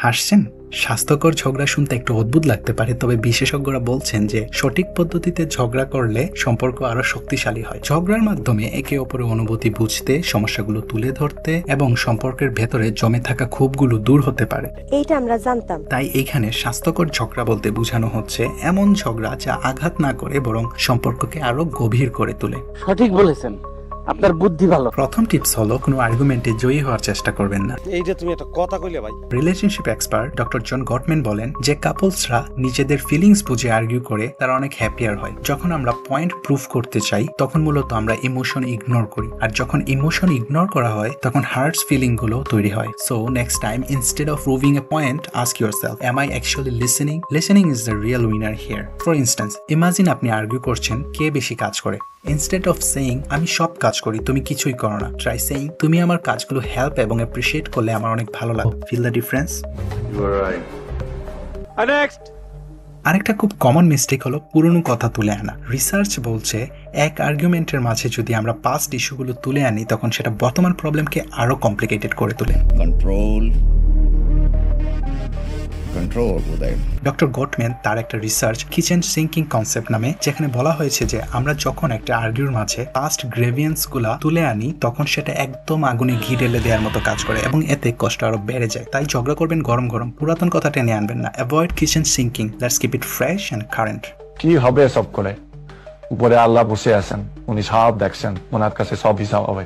হাসছেন? স্বাস্থ্যকর ঝগড়া শুনতে একটু অদ্ভুত লাগতে পারে, তবে বিশেষজ্ঞরা বলছেন যে সঠিক পদ্ধতিতে ঝগড়া করলে সম্পর্ক আরো শক্তিশালী হয়। ঝগড়ার মাধ্যমে একে অপরের অনুভূতি বুঝতে, সমস্যাগুলো তুলে ধরতে এবং সম্পর্কের ভেতরে জমে থাকা ক্ষোভগুলো দূর হতে পারে। এইটা আমরা জানতাম। তাই এখানে স্বাস্থ্যকর ঝগড়া বলতে বোঝানো হচ্ছে এমন ঝগড়া যা আঘাত না করে বরং সম্পর্ককে আরো গভীর করে তোলে। সঠিক বলেছেন, আপনার বুদ্ধি ভালো। প্রথম টিপস হলো কোনো আর্গুমেন্টে জয়ী হওয়ার চেষ্টা করবেন না। এইটা তুমি একটা কথা কইলে ভাই। Relationship expert doctor John Gottman বলেন যে কাপলসরা নিজেদের ফিলিংস বুঝে আর্গিউ করে তারা অনেক হ্যাপিয়ার হয়। যখন আমরা পয়েন্ট প্রুফ করতে চাই তখন মূলত আমরা ইমোশন ইগনোর করি, আর যখন ইমোশন ইগনোর করা হয় তখন হার্টস ফিলিং গুলো তৈরি হয়। So next time instead of proving a point, ask yourself, am I actually listening? Listening is the real winner here. For instance, imagine আপনি আর্গিউ করছেন কে বেশি কাজ করে। ইনস্টেড অফ সেইং আমি সব কাজ করি, তুমি কিছুই করো না, ট্রাই সেইং তুমি আমার কাজগুলো হেল্প এবং অ্যাপ্রিশিয়েট করলে আমার অনেক ভালো লাগে। Feel the difference? নেক্সট আরেকটা খুব কমন মিস্টেক হলো পুরনো কথা তুলে আনা। রিসার্চ বলছে এক আর্গুমেন্টের মাঝে যদি আমরা পাস্ট ইস্যুগুলো তুলে আনি তখন সেটা বর্তমান প্রবলেমকে আরো কমপ্লিকেটেড করে তোলে। ডক্টর গটম্যান তার একটা রিসার্চ কিচেন সিঙ্কিং কনসেপ্ট নামে, যেখানে বলা হয়েছে যে আমরা যখন একটা আর্গিউর মাঝে পাস্ট গ্রেভিয়েন্স গুলা তুলে আনি তখন সেটা একদম আগুনে ঘি ঢেলে দেওয়ার মতো কাজ করে এবং এতে কষ্ট আরো বেড়ে যায়। তাই ঝগড়া করবেন গরম গরম, পুরাতন কথা টেনে আনবেন না। Avoid kitchen sinking, let's keep it fresh and current. কি হবে সব করে? উপরে আল্লাহ বসে আছেন, উনি সব দেখছেন, ওনার কাছে সব হিসাব হবে।